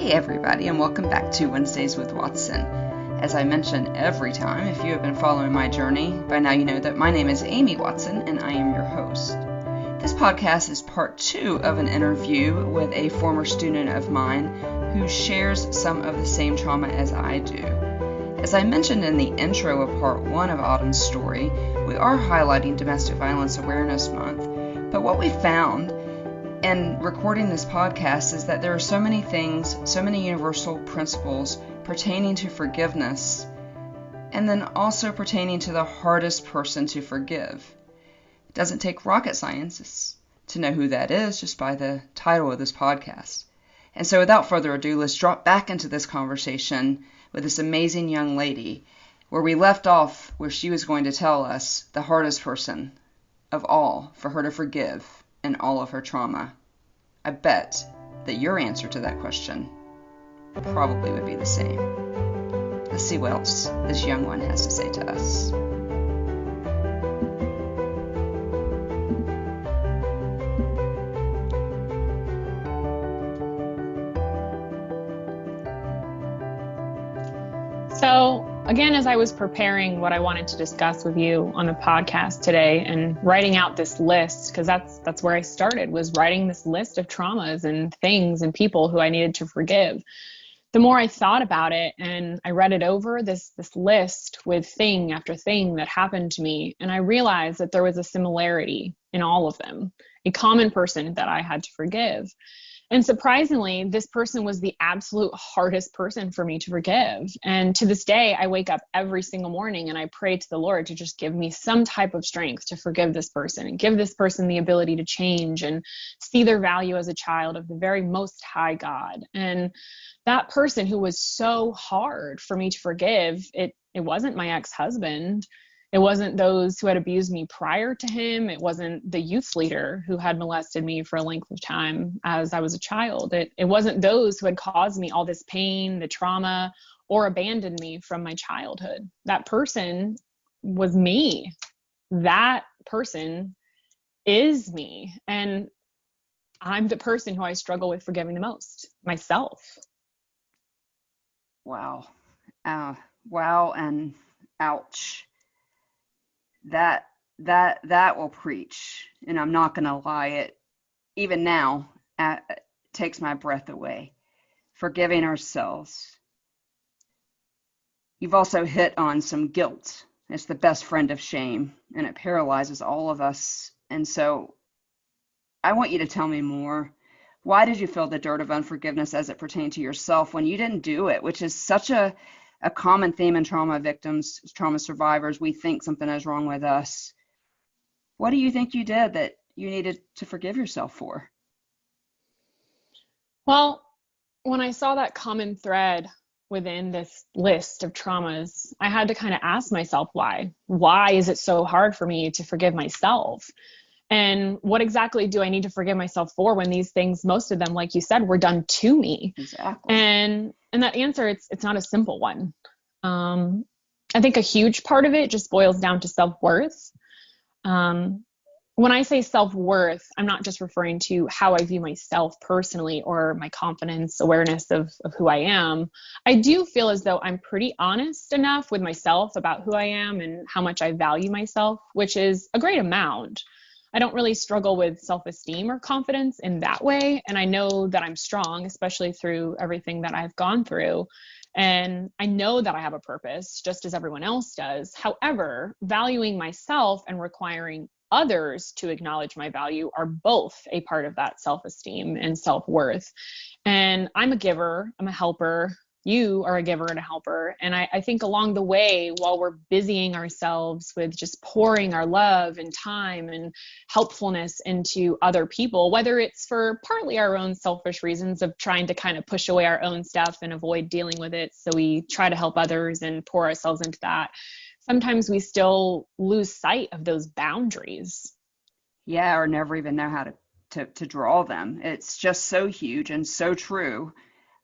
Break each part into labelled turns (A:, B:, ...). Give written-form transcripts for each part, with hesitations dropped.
A: Hey everybody, and welcome back to Wednesdays with Watson. As I mention every time, if you have been following my journey, by now you know that my name is Amy Watson and I am your host. This podcast is part 2 of an interview with a former student of mine who shares some of the same trauma as I do. As I mentioned in the intro of part 1 of Autumn's story, we are highlighting Domestic Violence Awareness Month, but what we found in recording this podcast is that there are so many things, so many universal principles pertaining to forgiveness, and then also pertaining to the hardest person to forgive. It doesn't take rocket science to know who that is just by the title of this podcast. And so without further ado, let's drop back into this conversation with this amazing young lady where we left off, where she was going to tell us the hardest person of all for her to forgive in all of her trauma. I bet that your answer to that question probably would be the same. Let's see what else this young one has to say to us.
B: So again, as I was preparing what I wanted to discuss with you on the podcast today and writing out this list, because that's where I started, was writing this list of traumas and things and people who I needed to forgive. The more I thought about it and I read it over, this list with thing after thing that happened to me, and I realized that there was a similarity in all of them, a common person that I had to forgive. And surprisingly, this person was the absolute hardest person for me to forgive. And to this day, I wake up every single morning and I pray to the Lord to just give me some type of strength to forgive this person and give this person the ability to change and see their value as a child of the very Most High God. And that person who was so hard for me to forgive, it wasn't my ex-husband. It wasn't those who had abused me prior to him. It wasn't the youth leader who had molested me for a length of time as I was a child. It wasn't those who had caused me all this pain, the trauma, or abandoned me from my childhood. That person was me. That person is me. And I'm the person who I struggle with forgiving the most, myself.
A: Wow. Wow and ouch. That will preach, and I'm not going to lie, it even now takes my breath away. Forgiving ourselves. You've also hit on some guilt. It's the best friend of shame, and it paralyzes all of us. And so I want you to tell me more. Why did you feel the dirt of unforgiveness as it pertained to yourself when you didn't do it, which is such a common theme in trauma victims, trauma survivors? We think something is wrong with us. What do you think you did that you needed to forgive yourself for?
B: Well, when I saw that common thread within this list of traumas, I had to kind of ask myself why. Why is it so hard for me to forgive myself? And what exactly do I need to forgive myself for when these things, most of them, like you said, were done to me?
A: Exactly.
B: And that answer, it's not a simple one. I think a huge part of it just boils down to self-worth. When I say self-worth, I'm not just referring to how I view myself personally or my confidence, awareness of who I am. I do feel as though I'm pretty honest enough with myself about who I am and how much I value myself, which is a great amount. I don't really struggle with self-esteem or confidence in that way. And I know that I'm strong, especially through everything that I've gone through. And I know that I have a purpose, just as everyone else does. However, valuing myself and requiring others to acknowledge my value are both a part of that self-esteem and self-worth. And I'm a giver, I'm a helper. You are a giver and a helper. And I think along the way, while we're busying ourselves with just pouring our love and time and helpfulness into other people, whether it's for partly our own selfish reasons of trying to kind of push away our own stuff and avoid dealing with it, so we try to help others and pour ourselves into that, sometimes we still lose sight of those boundaries.
A: Yeah, or never even know how to draw them. It's just so huge and so true.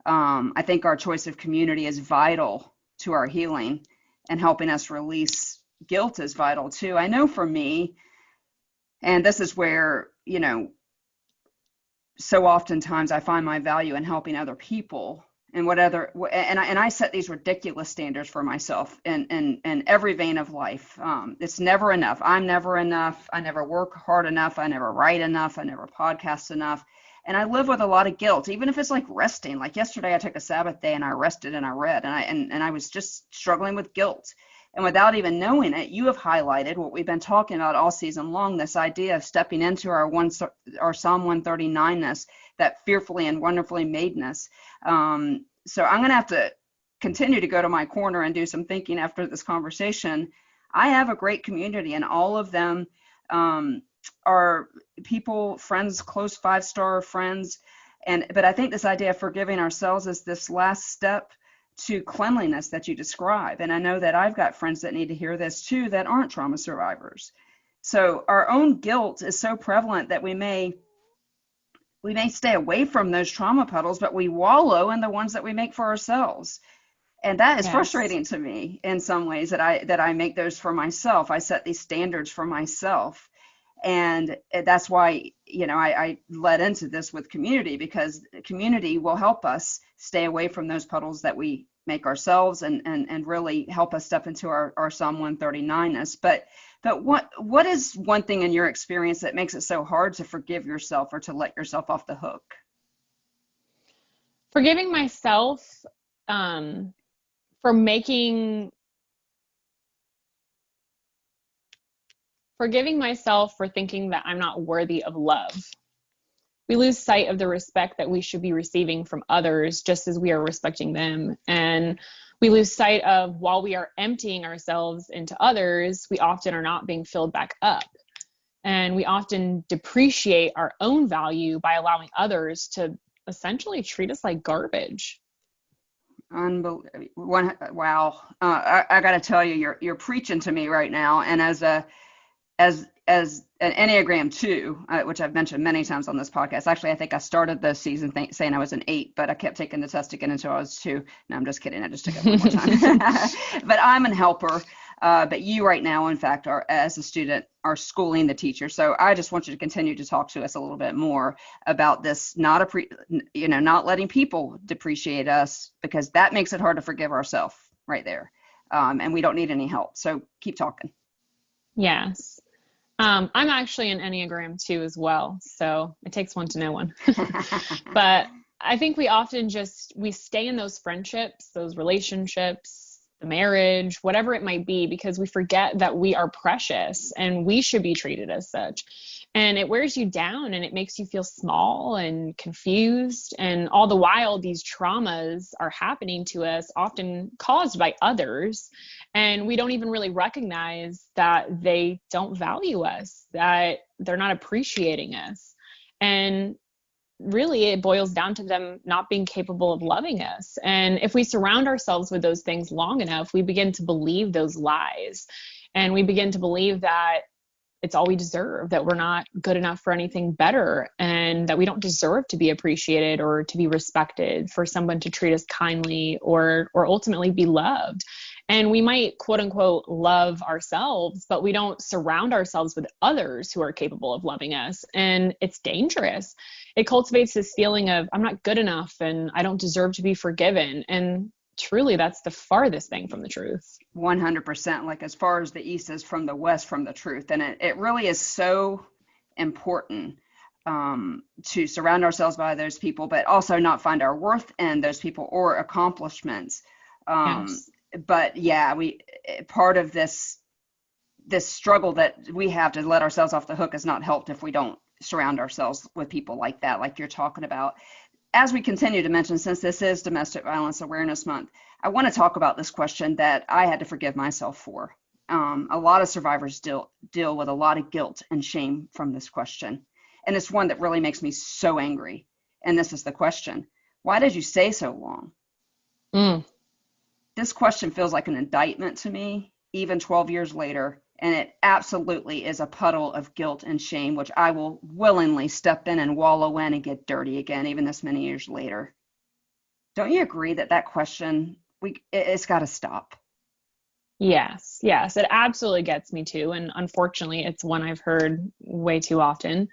A: I think our choice of community is vital to our healing, and helping us release guilt is vital too. I know for me, and this is where, so oftentimes I find my value in helping other people and what other, and I set these ridiculous standards for myself in every vein of life. It's never enough. I'm never enough. I never work hard enough. I never write enough. I never podcast enough. And I live with a lot of guilt, even if it's like resting. Like yesterday, I took a Sabbath day and I rested and I read, and I was just struggling with guilt. And without even knowing it, you have highlighted what we've been talking about all season long, this idea of stepping into our Psalm 139ness, that fearfully and wonderfully madeness. So I'm going to have to continue to go to my corner and do some thinking after this conversation. I have a great community, and all of them are people, friends, close 5-star friends. But I think this idea of forgiving ourselves is this last step to cleanliness that you describe. And I know that I've got friends that need to hear this too that aren't trauma survivors. So our own guilt is so prevalent that we may stay away from those trauma puddles, but we wallow in the ones that we make for ourselves. And that is frustrating to me in some ways, that I make those for myself. I set these standards for myself. And that's why, I led into this with community, because community will help us stay away from those puddles that we make ourselves, and really help us step into our Psalm 139ness. But what is one thing in your experience that makes it so hard to forgive yourself or to let yourself off the hook?
B: Forgiving myself for forgiving myself for thinking that I'm not worthy of love. We lose sight of the respect that we should be receiving from others, just as we are respecting them. And we lose sight of, while we are emptying ourselves into others, we often are not being filled back up. And we often depreciate our own value by allowing others to essentially treat us like garbage.
A: Unbelievable. Wow. I got to tell you, you're preaching to me right now. And as an Enneagram 2, which I've mentioned many times on this podcast. Actually, I think I started the season saying I was an 8, but I kept taking the test again until I was 2. No, I'm just kidding. I just took it one more time. But I'm a helper. But you right now, in fact, are, as a student, are schooling the teacher. So I just want you to continue to talk to us a little bit more about this, not letting people depreciate us, because that makes it hard to forgive ourselves right there. And we don't need any help. So keep talking.
B: Yes. I'm actually an Enneagram 2 as well, so it takes one to know one. But I think we often we stay in those friendships, those relationships, the marriage, whatever it might be, because we forget that we are precious and we should be treated as such. And it wears you down and it makes you feel small and confused. And all the while, these traumas are happening to us, often caused by others. And we don't even really recognize that they don't value us, that they're not appreciating us. And really, it boils down to them not being capable of loving us. And if we surround ourselves with those things long enough, we begin to believe those lies. And we begin to believe that it's all we deserve, that we're not good enough for anything better, and that we don't deserve to be appreciated or to be respected, for someone to treat us kindly or ultimately be loved. And we might, quote unquote, love ourselves, but we don't surround ourselves with others who are capable of loving us. And it's dangerous. It cultivates this feeling of, I'm not good enough and I don't deserve to be forgiven. And truly, that's the farthest thing from the truth.
A: 100%, like as far as the east is from the west from the truth. And it really is so important to surround ourselves by those people, but also not find our worth in those people or accomplishments.
B: Yes.
A: But yeah, part of this struggle that we have to let ourselves off the hook is not helped if we don't surround ourselves with people like that, like you're talking about. As we continue to mention, since this is Domestic Violence Awareness Month, I want to talk about this question that I had to forgive myself for. A lot of survivors deal with a lot of guilt and shame from this question. And it's one that really makes me so angry. And this is the question: why did you stay so long? This question feels like an indictment to me, even 12 years later. And it absolutely is a puddle of guilt and shame, which I will willingly step in and wallow in and get dirty again, even this many years later. Don't you agree that question, it's got to stop?
B: Yes, it absolutely gets me too. And unfortunately, it's one I've heard way too often.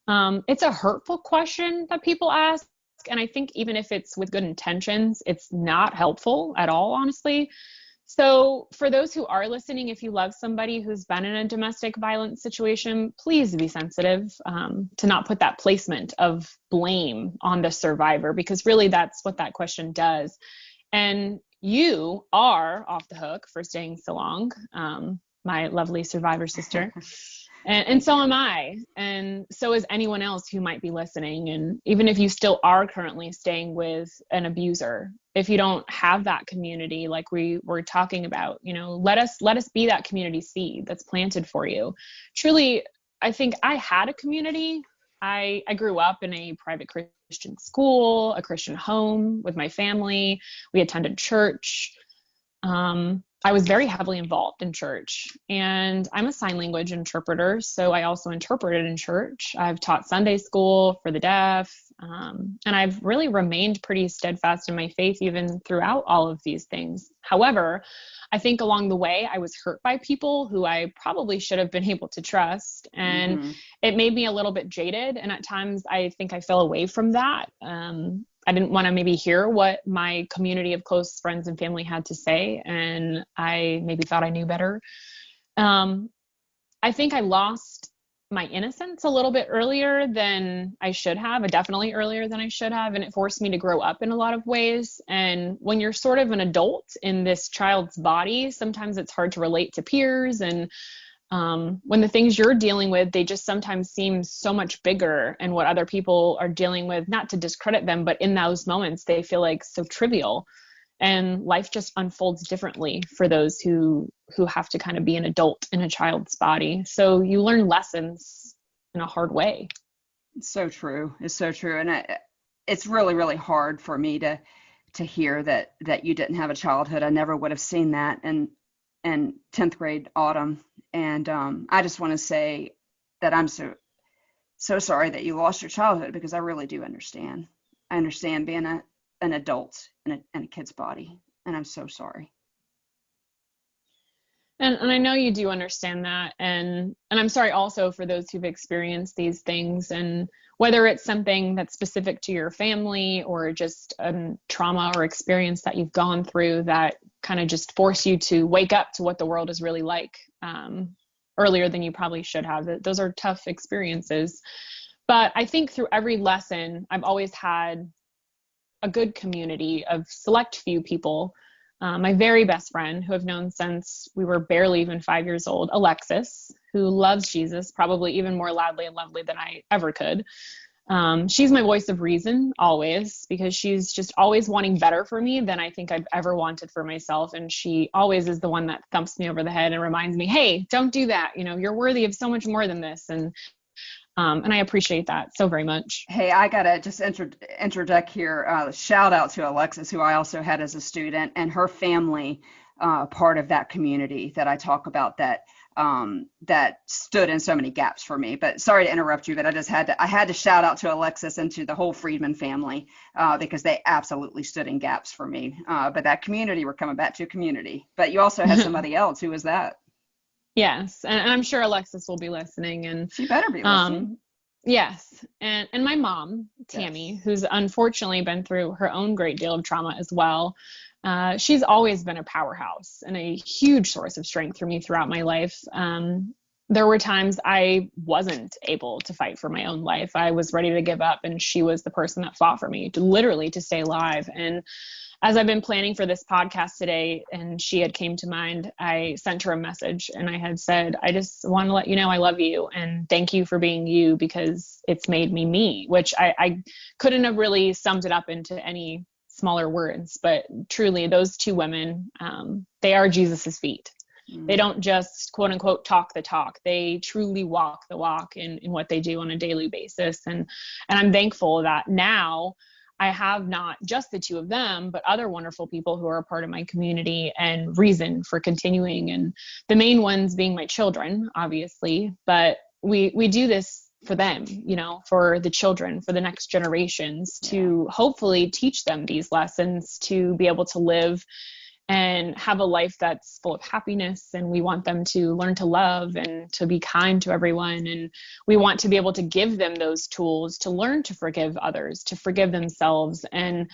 B: It's a hurtful question that people ask, And I think even if it's with good intentions, it's not helpful at all, honestly. So for those who are listening, if you love somebody who's been in a domestic violence situation, please be sensitive to not put that placement of blame on the survivor, because really that's what that question does. And you are off the hook for staying so long, my lovely survivor sister. And so am I. And so is anyone else who might be listening. And even if you still are currently staying with an abuser, if you don't have that community, like we were talking about, let us be that community seed that's planted for you. Truly, I think I had a community. I grew up in a private Christian school, a Christian home with my family. We attended church. I was very heavily involved in church, and I'm a sign language interpreter. So I also interpreted in church. I've taught Sunday school for the deaf. And I've really remained pretty steadfast in my faith, even throughout all of these things. However, I think along the way, I was hurt by people who I probably should have been able to trust. And it made me a little bit jaded. And at times I think I fell away from that. I didn't want to maybe hear what my community of close friends and family had to say. And I maybe thought I knew better. I think I lost my innocence a little bit earlier than I should have, definitely earlier than I should have. And it forced me to grow up in a lot of ways. And when you're sort of an adult in this child's body, sometimes it's hard to relate to peers. And when the things you're dealing with, they just sometimes seem so much bigger, and what other people are dealing with, not to discredit them, but in those moments, they feel like so trivial. And life just unfolds differently for those who have to kind of be an adult in a child's body. So you learn lessons in a hard way.
A: It's so true. It's so true. And it's really, really hard for me to hear that you didn't have a childhood. I never would have seen that in 10th grade autumn. And I just want to say that I'm so sorry that you lost your childhood, because I really do understand. I understand being an adult in a kid's body, and I'm so sorry.
B: And I know you do understand that. And I'm sorry also for those who've experienced these things, and whether it's something that's specific to your family or just a trauma or experience that you've gone through that kind of just force you to wake up to what the world is really like earlier than you probably should have. Those are tough experiences. But I think through every lesson, I've always had a good community of select few people. My very best friend, who I've known since we were barely even 5 years old, Alexis, who loves Jesus probably even more loudly and lovely than I ever could. She's my voice of reason always, because she's just always wanting better for me than I think I've ever wanted for myself. And she always is the one that thumps me over the head and reminds me, hey, don't do that. You're worthy of so much more than this. And I appreciate that so very much.
A: Hey, I gotta just interject here. Shout out to Alexis, who I also had as a student, and her family, part of that community that I talk about, that stood in so many gaps for me. But sorry to interrupt you, but I had to shout out to Alexis and to the whole Friedman family, because they absolutely stood in gaps for me. But that community, we're coming back to community. But you also had somebody else. Who was that?
B: Yes. And I'm sure Alexis will be listening, and
A: she better be listening.
B: Yes. And my mom, Tammy, yes, who's unfortunately been through her own great deal of trauma as well. She's always been a powerhouse and a huge source of strength for me throughout my life. There were times I wasn't able to fight for my own life. I was ready to give up, and she was the person that fought for me literally to stay alive. And as I've been planning for this podcast today, and she had came to mind, I sent her a message, and I had said, I just want to let you know I love you, and thank you for being you, because it's made me me, which I couldn't have really summed it up into any smaller words. But truly, those two women, they are Jesus's feet. They don't just quote unquote talk the talk. They truly walk the walk in what they do on a daily basis. And I'm thankful that now I have not just the two of them, but other wonderful people who are a part of my community and reason for continuing. And the main ones being my children, obviously, but we do this for them, for the children, for the next generations, to hopefully teach them these lessons, to be able to live and have a life that's full of happiness. And we want them to learn to love and to be kind to everyone. And we want to be able to give them those tools to learn to forgive others, to forgive themselves, and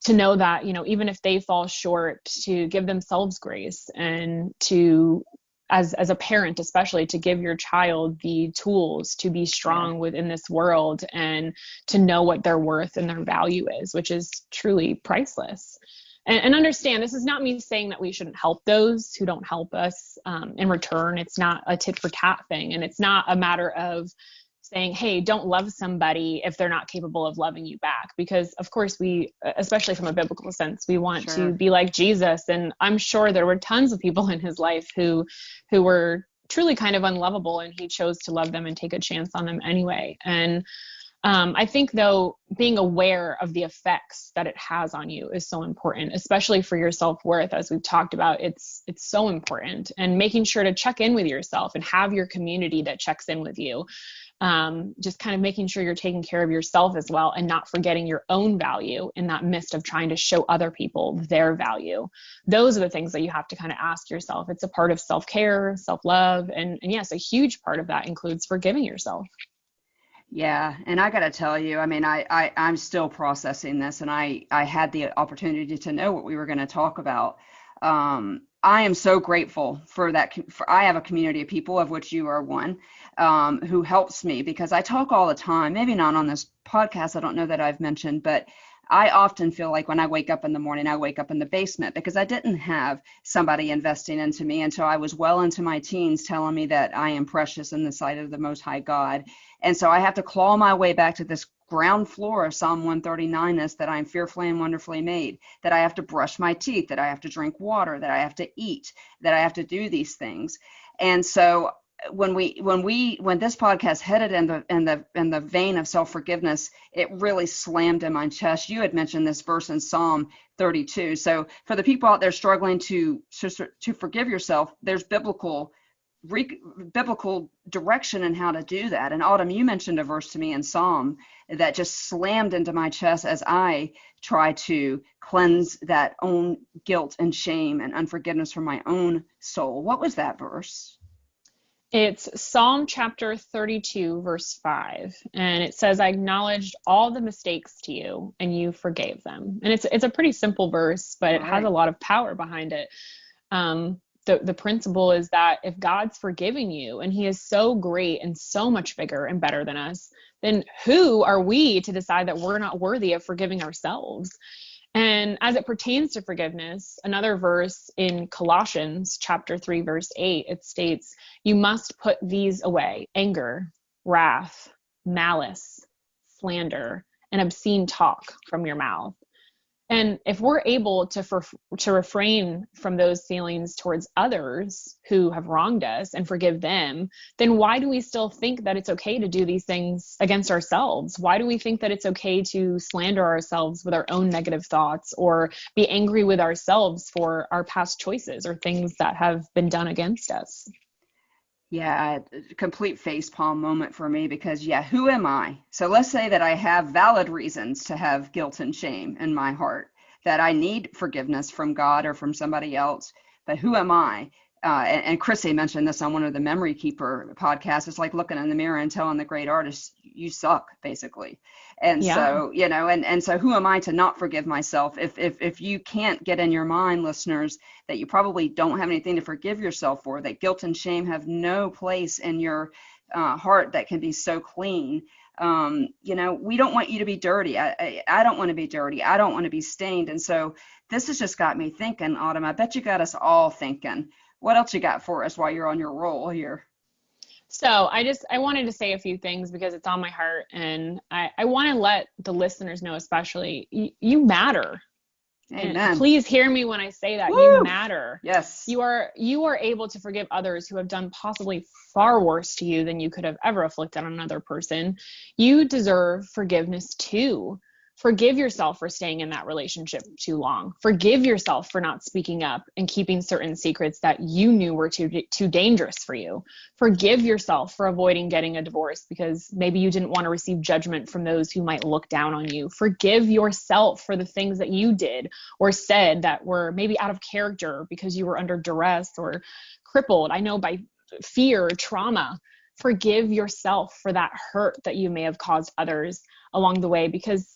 B: to know that, even if they fall short, to give themselves grace, and to, as a parent, especially, to give your child the tools to be strong within this world, and to know what their worth and their value is, which is truly priceless. And understand, this is not me saying that we shouldn't help those who don't help us in return. It's not a tit for tat thing. And it's not a matter of saying, hey, don't love somebody if they're not capable of loving you back. Because of course we, especially from a biblical sense, we want to be like Jesus. And I'm sure there were tons of people in his life who were truly kind of unlovable, and he chose to love them and take a chance on them anyway. And I think, though, being aware of the effects that it has on you is so important, especially for your self-worth. As we've talked about, it's so important. And making sure to check in with yourself and have your community that checks in with you. Just kind of making sure you're taking care of yourself as well, and not forgetting your own value in that midst of trying to show other people their value. Those are the things that you have to kind of ask yourself. It's a part of self-care, self-love. And yes, a huge part of that includes forgiving yourself.
A: Yeah. And I got to tell you, I mean, I'm still processing this, and I had the opportunity to know what we were going to talk about. I am so grateful for that. I have a community of people, of which you are one, who helps me, because I talk all the time, maybe not on this podcast, I don't know that I've mentioned, but I often feel like when I wake up in the morning, I wake up in the basement, because I didn't have somebody investing into me until I was well into my teens, telling me that I am precious in the sight of the Most High God. And so I have to claw my way back to this ground floor of Psalm 139, that I am fearfully and wonderfully made, that I have to brush my teeth, that I have to drink water, that I have to eat, that I have to do these things. And so when this podcast headed in the vein of self-forgiveness, it really slammed in my chest. You had mentioned this verse in Psalm 32. So for the people out there struggling to forgive yourself, there's biblical direction in how to do that. And Autumn, you mentioned a verse to me in Psalm that just slammed into my chest as I try to cleanse that own guilt and shame and unforgiveness from my own soul. What was that verse?
B: It's Psalm chapter 32, verse 5. And it says, I acknowledged all the mistakes to you, and you forgave them. And it's a pretty simple verse, but it has a lot of power behind it. The principle is that if God's forgiving you, and he is so great and so much bigger and better than us, then who are we to decide that we're not worthy of forgiving ourselves? And as it pertains to forgiveness, another verse in Colossians chapter 3, verse 8, it states, you must put these away: anger, wrath, malice, slander, and obscene talk from your mouth. And if we're able to refrain from those feelings towards others who have wronged us and forgive them, then why do we still think that it's okay to do these things against ourselves? Why do we think that it's okay to slander ourselves with our own negative thoughts, or be angry with ourselves for our past choices or things that have been done against us?
A: Yeah, complete facepalm moment for me, because who am I? So let's say that I have valid reasons to have guilt and shame in my heart, that I need forgiveness from God or from somebody else. But who am I? And Chrissy mentioned this on one of the Memory Keeper podcasts. It's like looking in the mirror and telling the great artist, you suck, basically. And so, and so who am I to not forgive myself? If you can't get in your mind, listeners, that you probably don't have anything to forgive yourself for, that guilt and shame have no place in your heart that can be so clean. We don't want you to be dirty. I don't want to be dirty. I don't want to be stained. And so this has just got me thinking, Autumn. I bet you got us all thinking. What else you got for us while you're on your roll here?
B: So I wanted to say a few things because it's on my heart, and I want to let the listeners know, especially, you matter.
A: Amen.
B: And please hear me when I say that.
A: Woo!
B: You matter.
A: Yes.
B: You are able to forgive others who have done possibly far worse to you than you could have ever inflicted on another person. You deserve forgiveness too. Forgive yourself for staying in that relationship too long. Forgive yourself for not speaking up and keeping certain secrets that you knew were too dangerous for you. Forgive yourself for avoiding getting a divorce because maybe you didn't want to receive judgment from those who might look down on you. Forgive yourself for the things that you did or said that were maybe out of character because you were under duress or crippled, I know, by fear or trauma. Forgive yourself for that hurt that you may have caused others along the way, because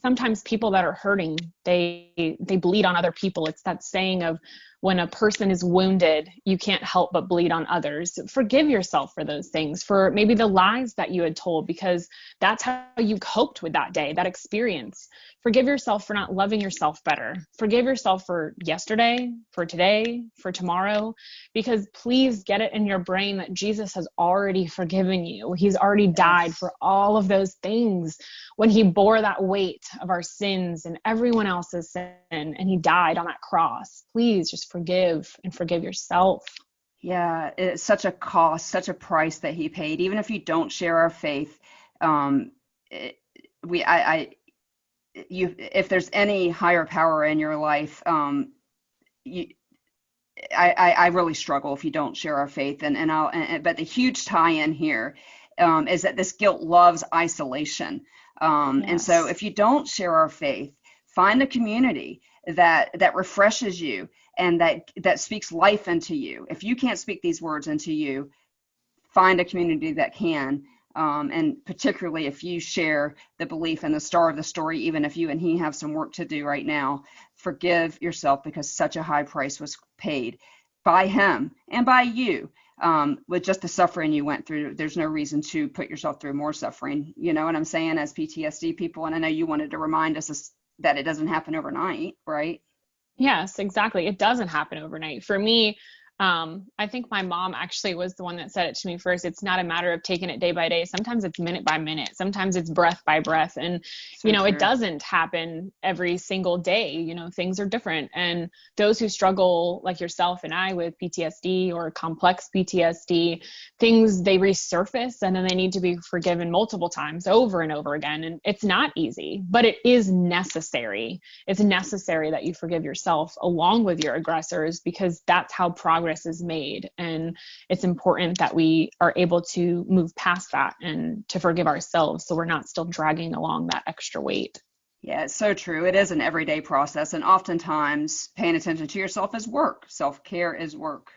B: sometimes people that are hurting, they bleed on other people. It's that saying of when a person is wounded, you can't help but bleed on others. Forgive yourself for those things, for maybe the lies that you had told, because that's how you coped with that day, that experience. Forgive yourself for not loving yourself better. Forgive yourself for yesterday, for today, for tomorrow, because please get it in your brain that Jesus has already forgiven you. He's already died for all of those things when he bore that weight of our sins and everyone else's sin, and he died on that cross. Please just forgive and forgive yourself.
A: Yeah, it's such a cost, such a price that he paid. Even if you don't share our faith, if there's any higher power in your life, I really struggle if you don't share our faith. But the huge tie-in here is that this guilt loves isolation. And so if you don't share our faith, find a community that refreshes you and that speaks life into you. If you can't speak these words into you, find a community that can. And particularly if you share the belief in the star of the story, even if you and he have some work to do right now, forgive yourself because such a high price was paid by him and by you. With just the suffering you went through, there's no reason to put yourself through more suffering. You know what I'm saying? As PTSD people, and I know you wanted to remind us that it doesn't happen overnight, right?
B: Yes, exactly. It doesn't happen overnight. For me, I think my mom actually was the one that said it to me first. It's not a matter of taking it day by day. Sometimes it's minute by minute. Sometimes it's breath by breath. And,
A: So true.
B: It doesn't happen every single day. Things are different. And those who struggle like yourself and I with PTSD or complex PTSD, things, they resurface and then they need to be forgiven multiple times over and over again. And it's not easy, but it is necessary. It's necessary that you forgive yourself along with your aggressors, because that's how progress is made. And it's important that we are able to move past that and to forgive ourselves so we're not still dragging along that extra weight.
A: Yeah, it's so true. It is an everyday process. And oftentimes paying attention to yourself is work. Self-care is work.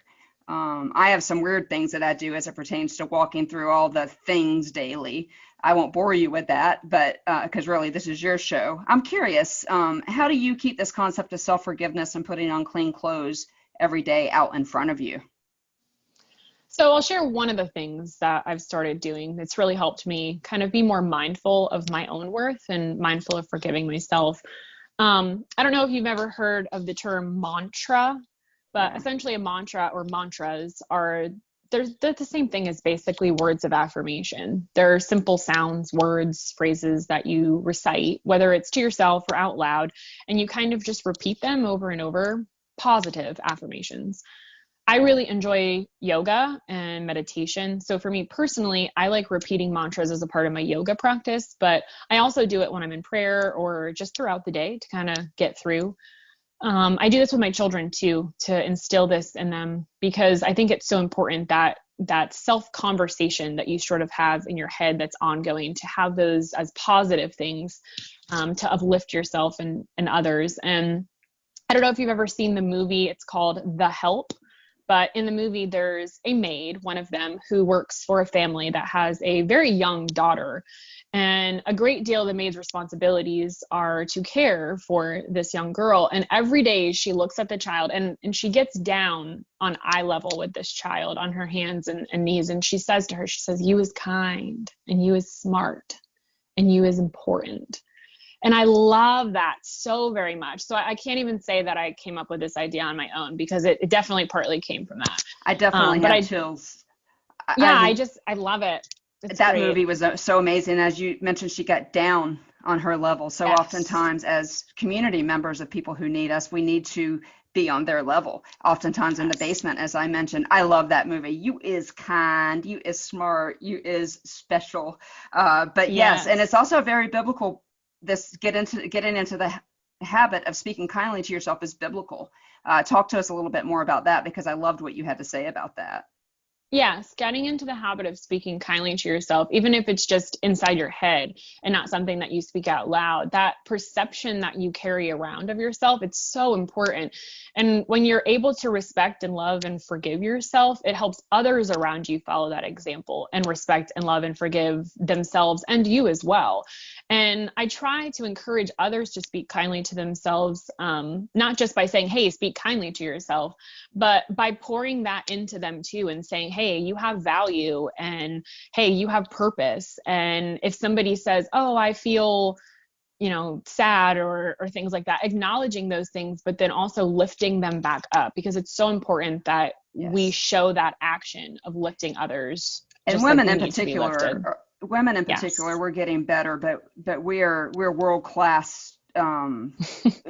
A: I have some weird things that I do as it pertains to walking through all the things daily. I won't bore you with that, but because really this is your show. I'm curious, how do you keep this concept of self-forgiveness and putting on clean clothes every day out in front of you?
B: So I'll share one of the things that I've started doing that's really helped me kind of be more mindful of my own worth and mindful of forgiving myself. I don't know if you've ever heard of the term mantra, but essentially a mantra or mantras they're the same thing as basically words of affirmation. They're simple sounds, words, phrases that you recite, whether it's to yourself or out loud, and you kind of just repeat them over and over. Positive affirmations. I really enjoy yoga and meditation. So for me personally, I like repeating mantras as a part of my yoga practice, but I also do it when I'm in prayer or just throughout the day to kind of get through. I do this with my children too, to instill this in them, because I think it's so important that self-conversation that you sort of have in your head that's ongoing, to have those as positive things, to uplift yourself and others. And I don't know if you've ever seen the movie, it's called The Help, but in the movie there's a maid, one of them, who works for a family that has a very young daughter. And a great deal of the maid's responsibilities are to care for this young girl. And every day she looks at the child and she gets down on eye level with this child on her hands and knees. And she says to her, you is kind and you is smart and you is important. And I love that so very much. So I can't even say that I came up with this idea on my own, because it definitely partly came from that.
A: I definitely had chills.
B: I love it. It's
A: that
B: great.
A: movie was so amazing. As you mentioned, she got down on her level. So
B: Yes.
A: Oftentimes as community members of people who need us, we need to be on their level. Oftentimes in the basement, as I mentioned. I love that movie. You is kind, you is smart, you is special. But yes, and it's also very biblical this getting into the habit of speaking kindly to yourself is biblical. Talk to us a little bit more about that, because I loved what you had to say about that.
B: Yes, getting into the habit of speaking kindly to yourself, even if it's just inside your head and not something that you speak out loud, that perception that you carry around of yourself, it's so important. And when you're able to respect and love and forgive yourself, it helps others around you follow that example and respect and love and forgive themselves and you as well. And I try to encourage others to speak kindly to themselves, not just by saying, hey, speak kindly to yourself, but by pouring that into them too and saying, hey, you have value, and hey, you have purpose. And if somebody says, oh, I feel, sad or things like that, acknowledging those things, but then also lifting them back up, because it's so important that we show that action of lifting others.
A: And women in particular, we're getting better, but we're world class.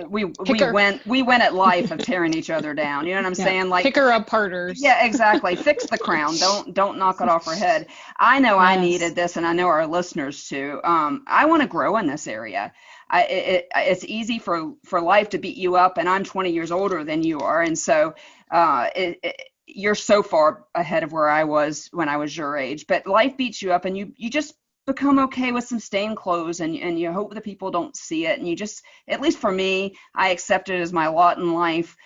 A: We win at life of tearing each other down. You know what I'm saying? Like,
B: pick her aparters.
A: Yeah, exactly. Fix the crown. Don't knock it off her head. I know I needed this, and I know our listeners too. I want to grow in this area. It's easy for life to beat you up, and I'm 20 years older than you are, and so you're so far ahead of where I was when I was your age. But life beats you up, and you just become okay with some stained clothes, and you hope that people don't see it, and you just, at least for me, I accept it as my lot in life.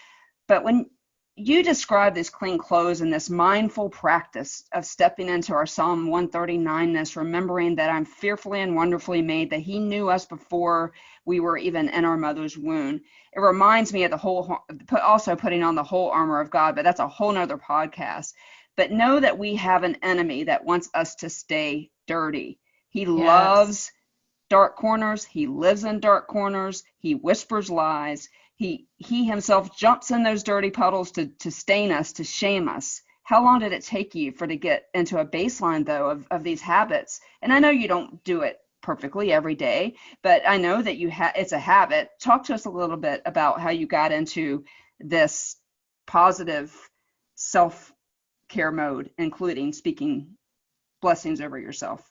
A: But when you describe these clean clothes and this mindful practice of stepping into our Psalm 139ness, remembering that I'm fearfully and wonderfully made, that he knew us before we were even in our mother's womb, it reminds me of also putting on the whole armor of God, but that's a whole nother podcast. But know that we have an enemy that wants us to stay dirty. He loves dark corners. He lives in dark corners. He whispers lies. He himself jumps in those dirty puddles to stain us, to shame us. How long did it take you to get into a baseline, though, of these habits? And I know you don't do it perfectly every day, but I know that it's a habit. Talk to us a little bit about how you got into this positive self-care mode, including speaking blessings over yourself.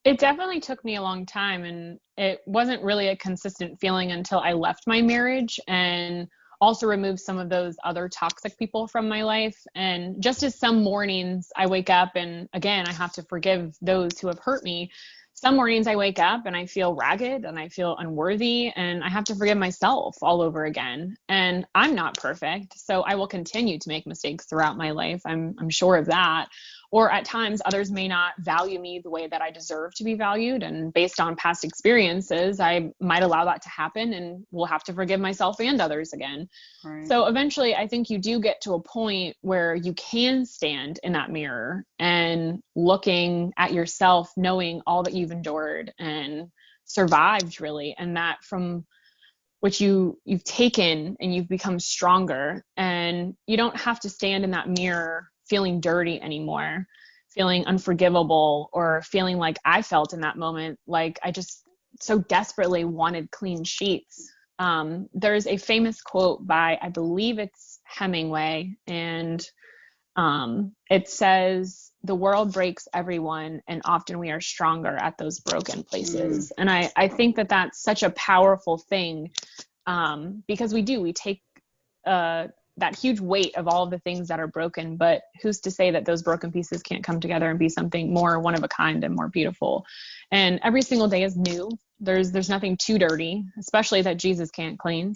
B: It definitely took me a long time, and it wasn't really a consistent feeling until I left my marriage and also removed some of those other toxic people from my life. And just as some mornings I wake up, and again, I have to forgive those who have hurt me. Some mornings I wake up and I feel ragged and I feel unworthy, and I have to forgive myself all over again. And I'm not perfect, so I will continue to make mistakes throughout my life. I'm sure of that. Or at times others may not value me the way that I deserve to be valued. And based on past experiences, I might allow that to happen, and will have to forgive myself and others again. Right. So eventually I think you do get to a point where you can stand in that mirror and looking at yourself, knowing all that you've endured and survived, really. And that from which you've taken and you've become stronger, and you don't have to stand in that mirror feeling dirty anymore, feeling unforgivable, or feeling like I felt in that moment, like I just so desperately wanted clean sheets. There's a famous quote by, I believe it's Hemingway, and it says, "The world breaks everyone, and often we are stronger at those broken places." And I think that that's such a powerful thing, because we take that huge weight of all of the things that are broken, but who's to say that those broken pieces can't come together and be something more one of a kind and more beautiful? And every single day is new. There's nothing too dirty, especially that Jesus can't clean.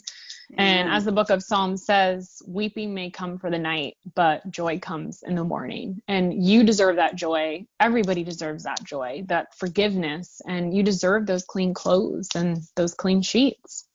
B: And as the book of Psalms says, weeping may come for the night, but joy comes in the morning. And you deserve that joy. Everybody deserves that joy, that forgiveness, and you deserve those clean clothes and those clean sheets.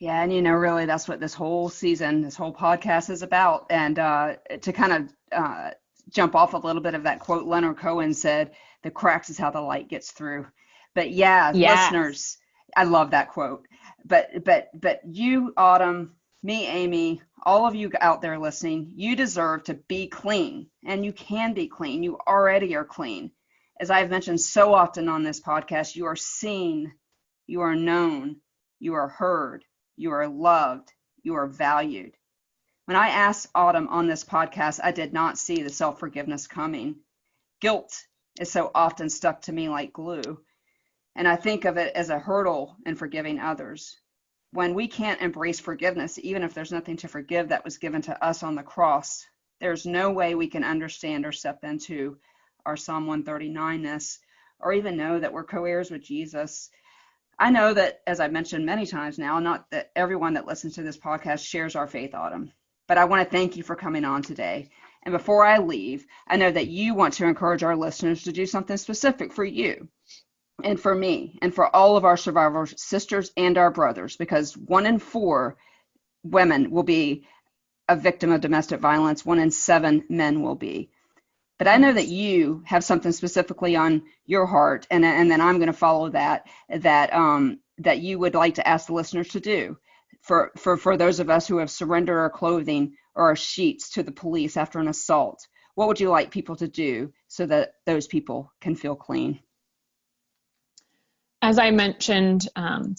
A: Yeah, and really that's what this whole season, this whole podcast is about. And to kind of jump off a little bit of that quote Leonard Cohen said, "The cracks is how the light gets through." But listeners, I love that quote. But you, Autumn, me, Amy, all of you out there listening, you deserve to be clean, and you can be clean. You already are clean. As I've mentioned so often on this podcast, you are seen, you are known, you are heard. You are loved. You are valued. When I asked Autumn on this podcast, I did not see the self-forgiveness coming. Guilt is so often stuck to me like glue. And I think of it as a hurdle in forgiving others. When we can't embrace forgiveness, even if there's nothing to forgive that was given to us on the cross, there's no way we can understand or step into our Psalm 139-ness, or even know that we're co-heirs with Jesus. I know that, as I've mentioned many times now, not that everyone that listens to this podcast shares our faith, Autumn, but I want to thank you for coming on today. And before I leave, I know that you want to encourage our listeners to do something specific for you and for me and for all of our survivor sisters and our brothers, because 1 in 4 women will be a victim of domestic violence, 1 in 7 men will be. But I know that you have something specifically on your heart, and then I'm going to follow that you would like to ask the listeners to do for those of us who have surrendered our clothing or our sheets to the police after an assault. What would you like people to do so that those people can feel clean?
B: As I mentioned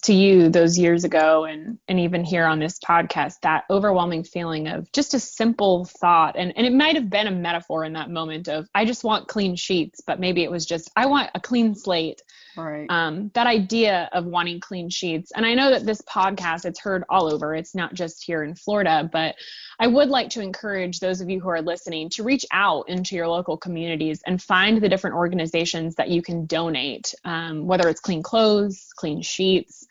B: to you those years ago, and even here on this podcast, that overwhelming feeling of just a simple thought, and it might have been a metaphor in that moment of, I just want clean sheets, but maybe it was just, I want a clean slate.
A: Right.
B: That idea of wanting clean sheets. And I know that this podcast, it's heard all over. It's not just here in Florida, but I would like to encourage those of you who are listening to reach out into your local communities and find the different organizations that you can donate, whether it's clean clothes, clean sheets.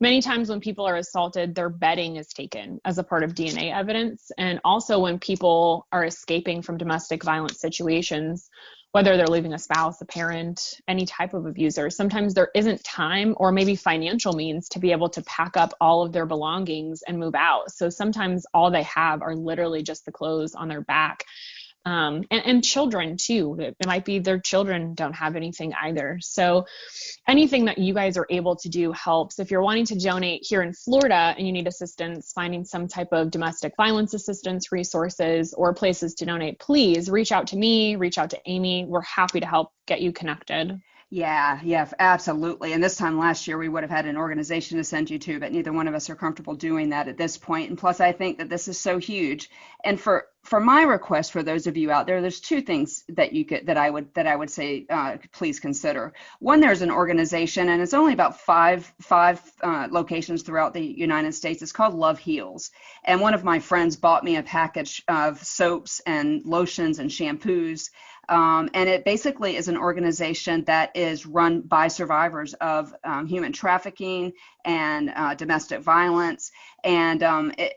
B: Many times when people are assaulted, their bedding is taken as a part of DNA evidence. And also when people are escaping from domestic violence situations, whether they're leaving a spouse, a parent, any type of abuser, sometimes there isn't time or maybe financial means to be able to pack up all of their belongings and move out. So sometimes all they have are literally just the clothes on their back. And children too. It might be their children don't have anything either. So anything that you guys are able to do helps. If you're wanting to donate here in Florida and you need assistance finding some type of domestic violence assistance resources or places to donate, please reach out to me, reach out to Amy. We're happy to help get you connected.
A: Yeah, absolutely. And this time last year, we would have had an organization to send you to, but neither one of us are comfortable doing that at this point. And plus, I think that this is so huge. And for my request for those of you out there, there's 2 things that I would say please consider. One, there's an organization, and it's only about five locations throughout the United States. It's called Love Heals. And one of my friends bought me a package of soaps and lotions and shampoos. And it basically is an organization that is run by survivors of human trafficking and domestic violence. And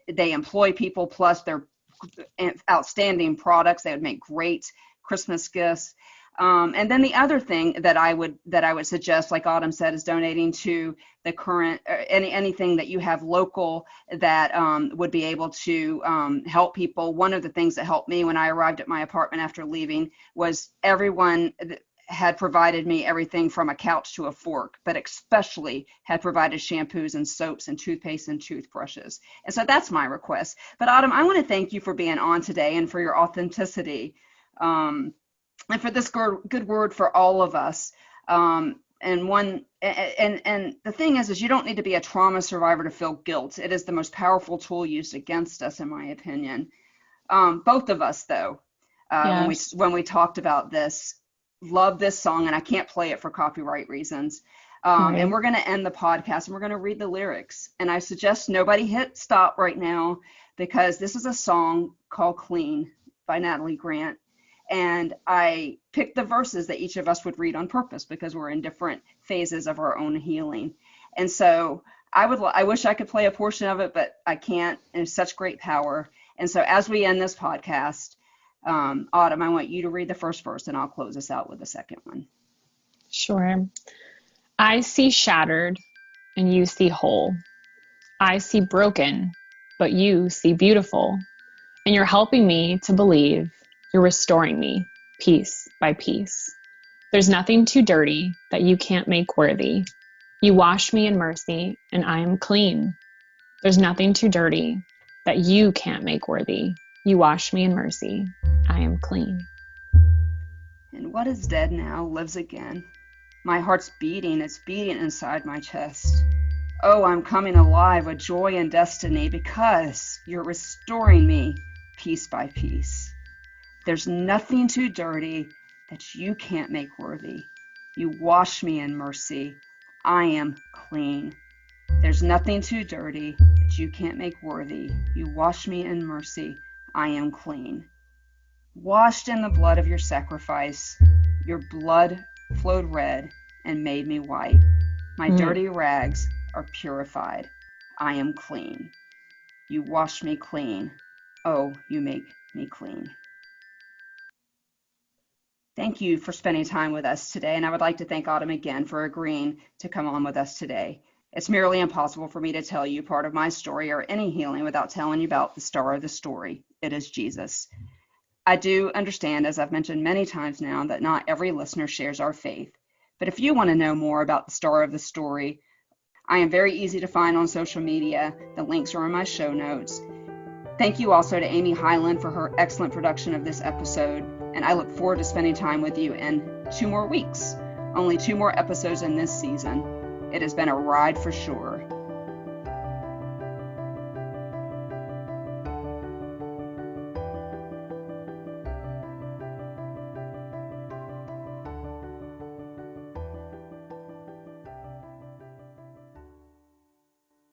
A: they employ people, plus they're outstanding products. They would make great Christmas gifts. And then the other thing that I would suggest, like Autumn said, is donating to the current anything that you have local that would be able to help people. One of the things that helped me when I arrived at my apartment after leaving was everyone had provided me everything from a couch to a fork, but especially had provided shampoos and soaps and toothpaste and toothbrushes. And so that's my request. But Autumn, I want to thank you for being on today and for your authenticity. And for this good word for all of us. And the thing is you don't need to be a trauma survivor to feel guilt. It is the most powerful tool used against us, in my opinion. Both of us, though,
B: Yes.
A: when we talked about this, love this song, and I can't play it for copyright reasons.
B: Right.
A: And we're going to end the podcast, and we're going to read the lyrics. And I suggest nobody hit stop right now, because this is a song called Clean by Natalie Grant. And I picked the verses that each of us would read on purpose because we're in different phases of our own healing. And so I wish I could play a portion of it, but I can't. And it's such great power. And so as we end this podcast, Autumn, I want you to read the first verse, and I'll close us out with the second one.
B: Sure. I see shattered and you see whole. I see broken, but you see beautiful. And you're helping me to believe. You're restoring me piece by piece. There's nothing too dirty that you can't make worthy. You wash me in mercy and I am clean. There's nothing too dirty that you can't make worthy. You wash me in mercy. I am clean.
A: And what is dead now lives again. My heart's beating. It's beating inside my chest. Oh, I'm coming alive with joy and destiny because you're restoring me piece by piece. There's nothing too dirty that you can't make worthy. You wash me in mercy. I am clean. There's nothing too dirty that you can't make worthy. You wash me in mercy. I am clean. Washed in the blood of your sacrifice, your blood flowed red and made me white. My dirty rags are purified. I am clean. You wash me clean. Oh, you make me clean. Thank you for spending time with us today, and I would like to thank Autumn again for agreeing to come on with us today. It's merely impossible for me to tell you part of my story or any healing without telling you about the star of the story. It is Jesus. I do understand, as I've mentioned many times now, that not every listener shares our faith. But if you want to know more about the star of the story, I am very easy to find on social media. The links are in my show notes. Thank you also to Amy Highland for her excellent production of this episode, and I look forward to spending time with you in 2 more weeks. Only 2 more episodes in this season. It has been a ride for sure.